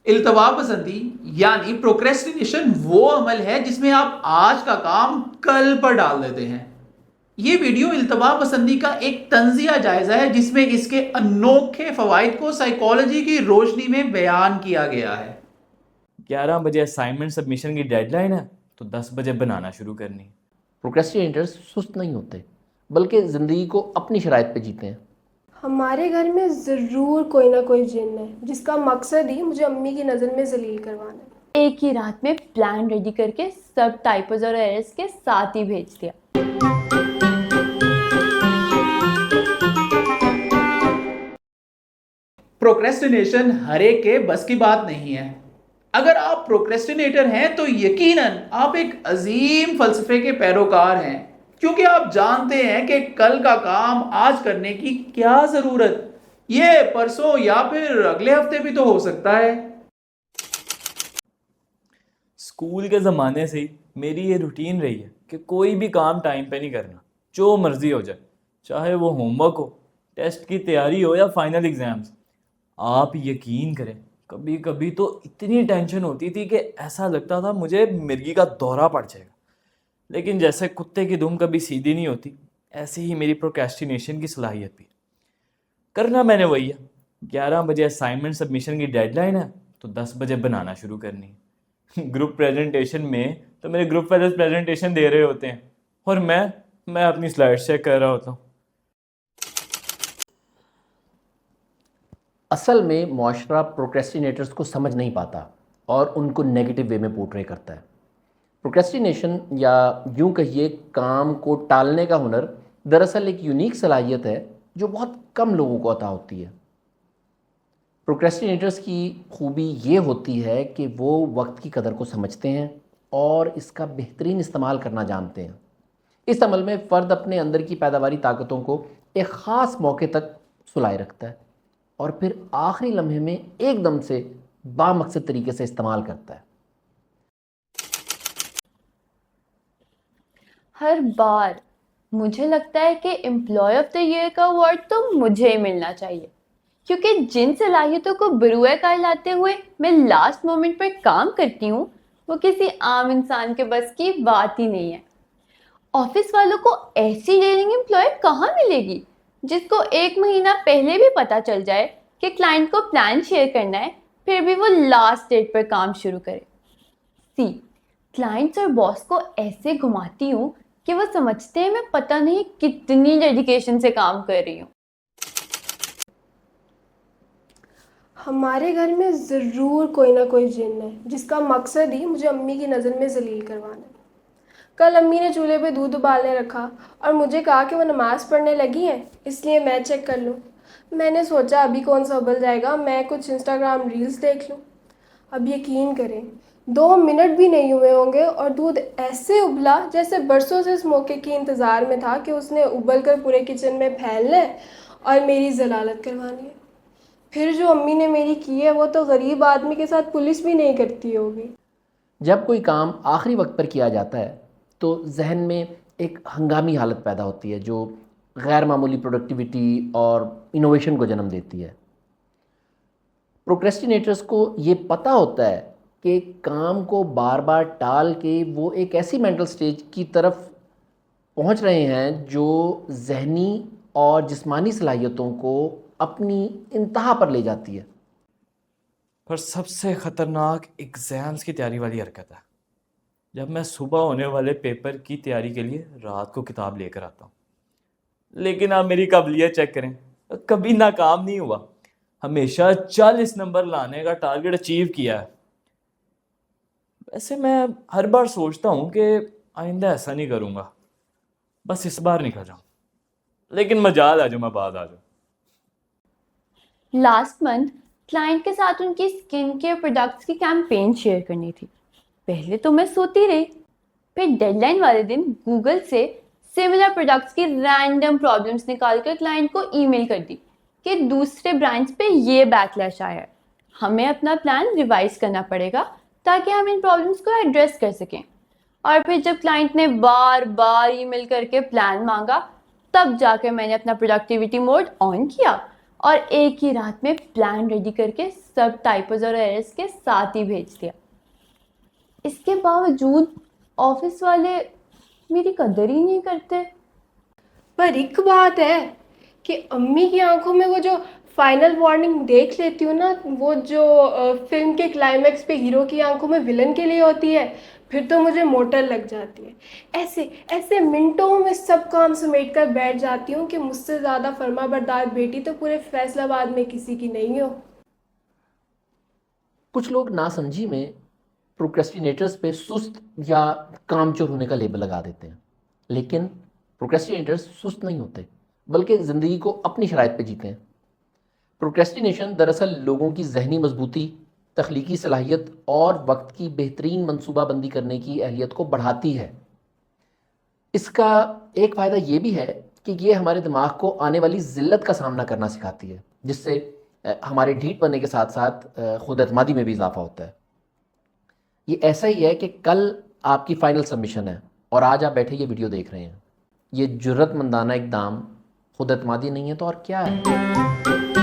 इल्तवा पसंदी यानी प्रोक्रेस्टिनेशन वो अमल है जिसमें आप आज का काम कल पर डाल देते हैं। ये वीडियो इल्तवा पसंदी का एक तंजिया जायजा है जिसमें इसके अनोखे फवाइद को साइकोलॉजी की रोशनी में बयान किया गया है। 11 बजे असाइनमेंट सबमिशन की डेडलाइन है तो 10 बजे बनाना शुरू करनी है। प्रोक्रेस्टिनेटर्स सुस्त नहीं होते बल्कि ज़िंदगी को अपनी शराइत पे जीते हैं। हमारे घर में ज़रूर कोई ना कोई जिन है जिसका मकसद ही मुझे अम्मी की नज़र में जलील करवाना है। एक ही रात में प्लान रेडी करके सब टाइपोज और एरर्स के साथ ही भेज दिया। प्रोक्रेस्टिनेशन हर एक के बस की बात नहीं है। अगर आप प्रोक्रेस्टिनेटर हैं तो यकीनन आप एक अजीम फलसफे के पैरोकार हैं, क्योंकि आप जानते हैं कि कल का काम आज करने की क्या जरूरत, ये परसों या फिर अगले हफ्ते भी तो हो सकता है। स्कूल के ज़माने से ही मेरी ये रूटीन रही है कि कोई भी काम टाइम पे नहीं करना, जो मर्जी हो जाए, चाहे वो होमवर्क हो, टेस्ट की तैयारी हो या फाइनल एग्ज़ाम्स। आप यकीन करें, कभी कभी तो इतनी टेंशन होती थी कि ऐसा लगता था मुझे मिर्गी का दौरा पड़ जाएगा। लेकिन जैसे कुत्ते की दुम कभी सीधी नहीं होती, ऐसे ही मेरी प्रोक्रेस्टिनेशन की सलाहियत भी। करना मैंने वही है, 11 बजे असाइनमेंट सबमिशन की डेडलाइन है तो 10 बजे बनाना शुरू करनी है। ग्रुप प्रेजेंटेशन में तो मेरे ग्रुप वाले प्रेजेंटेशन दे रहे होते हैं और मैं अपनी स्लाइड चेक कर रहा होता हूँ। असल में मुआशरा प्रोक्रेस्टिनेटर्स को समझ नहीं पाता और उनको नेगेटिव वे में पोर्ट्रे करता है। प्रोक्रेस्टिनेशन या यूं कहिए काम को टालने का हुनर दरअसल एक यूनिक सलाहियत है जो बहुत कम लोगों को अता होती है। प्रोक्रेस्टिनेटर्स की खूबी ये होती है कि वो वक्त की कदर को समझते हैं और इसका बेहतरीन इस्तेमाल करना जानते हैं। इस अमल में फ़र्द अपने अंदर की पैदावारी ताकतों को एक ख़ास मौके तक सुलाए रखता है और फिर आखिरी लम्हे में एकदम से बामकसद तरीके से इस्तेमाल करता है। हर बार मुझे लगता है कि एम्प्लॉय ऑफ द ईयर का अवार्ड तो मुझे ही मिलना चाहिए, क्योंकि जिन सलाहियतों को बरूए कार लाते हुए मैं लास्ट मोमेंट पर काम करती हूँ वो किसी आम इंसान के बस की बात ही नहीं है। ऑफिस वालों को ऐसी डेयरिंग एम्प्लॉय कहाँ मिलेगी जिसको 1 महीना पहले भी पता चल जाए कि क्लाइंट को प्लान शेयर करना है, फिर भी वो लास्ट डेट पर काम शुरू करे। सी, क्लाइंट्स और बॉस को ऐसे घुमाती हूँ कि वो समझते हैं मैं पता नहीं कितनी डेडिकेशन से काम कर रही हूँ। हमारे घर में ज़रूर कोई ना कोई जिन है जिसका मकसद ही मुझे अम्मी की नज़र में जलील करवाना है। कल अम्मी ने चूल्हे पे दूध उबालने रखा और मुझे कहा कि वो नमाज़ पढ़ने लगी हैं, इसलिए मैं चेक कर लूँ। मैंने सोचा अभी कौन सा उबल जाएगा, मैं कुछ इंस्टाग्राम रील्स देख लूँ। अब यकीन करें 2 मिनट भी नहीं हुए होंगे और दूध ऐसे उबला जैसे बरसों से इस मौके के इंतज़ार में था कि उसने उबल कर पूरे किचन में फैलना है और मेरी जलालत करवानी है। फिर जो अम्मी ने मेरी की है वो तो गरीब आदमी के साथ पुलिस भी नहीं करती होगी। जब कोई काम आखिरी वक्त पर किया जाता है तो जहन में एक हंगामी हालत पैदा होती है जो गैर मामूली प्रोडक्टिविटी और इनोवेशन को जन्म देती है। प्रोक्रेस्टिनेटर्स को ये पता होता है कि काम को बार बार टाल के वो एक ऐसी मेंटल स्टेज की तरफ पहुंच रहे हैं जो जहनी और जिस्मानी सलाहियतों को अपनी इंतहा पर ले जाती है। पर सबसे ख़तरनाक एग्ज़ाम्स की तैयारी वाली हरकत है जब मैं सुबह होने वाले पेपर की तैयारी के लिए रात को किताब लेकर आता हूँ। लेकिन आप मेरी काबिलियत चेक करें, कभी नाकाम नहीं हुआ, हमेशा 40 नंबर लाने का टारगेट अचीव किया है। वैसे मैं हर बार सोचता हूँ कि आइंदा ऐसा नहीं करूँगा, बस इस बार निकल जाऊँ, लेकिन मजाल आ जाऊँ, मैं बाद आ जाऊँ। लास्ट मंथ क्लाइंट के साथ उनकी स्किन केयर प्रोडक्ट्स की कैंपेन शेयर करनी थी। पहले तो मैं सोती रही, फिर डेडलाइन वाले दिन गूगल से सिमिलर प्रोडक्ट्स की रैंडम प्रॉब्लम्स निकालकर क्लाइंट को ईमेल कर दी कि दूसरे ब्रांड्स पे ये बैकलैश आया है, हमें अपना प्लान रिवाइज करना पड़ेगा ताकि हम इन प्रॉब्लम्स को एड्रेस कर सकें। और फिर जब क्लाइंट ने बार बार ईमेल करके प्लान मांगा, तब जाकर मैंने अपना प्रोडक्टिविटी मोड ऑन किया और एक ही रात में प्लान रेडी करके सब टाइपोज और एरर्स के साथ ही भेज दिया। इसके बावजूद ऑफिस वाले मेरी कदर ही नहीं करते। पर एक बात है कि अम्मी की आंखों में वो जो फाइनल वार्निंग देख लेती हूँ ना, वो जो फिल्म के क्लाइमैक्स पे हीरो की आंखों में विलन के लिए होती है, फिर तो मुझे मोटर लग जाती है। ऐसे ऐसे मिनटों में सब काम समेट कर बैठ जाती हूँ कि मुझसे ज़्यादा फर्माबरदार बेटी तो पूरे फैसलाबाद में किसी की नहीं हो। कुछ लोग नासमझी में प्रोक्रेस्टिनेटर्स पे सुस्त या कामचोर होने का लेबल लगा देते हैं, लेकिन प्रोक्रेस्टिनेटर्स सुस्त नहीं होते, बल्कि ज़िंदगी को अपनी शराइत पे जीते हैं। प्रोक्रेस्टिनेशन दरअसल लोगों की जहनी मजबूती, तख्लीकी सलाहियत और वक्त की बेहतरीन मनसूबाबंदी करने की अहलियत को बढ़ाती है। इसका एक फ़ायदा ये भी है कि ये हमारे दिमाग को आने वाली ज़िल्लत का सामना करना सिखाती है, जिससे हमारे ढीठ बनने के साथ साथ खुद एतमादी में भी इजाफा होता है। ये ऐसा ही है कि कल आपकी फ़ाइनल सबमिशन है और आज आप बैठे ये वीडियो देख रहे हैं। ये जुर्रतमंदाना इक़दाम खुद एतमादी नहीं है तो और क्या है?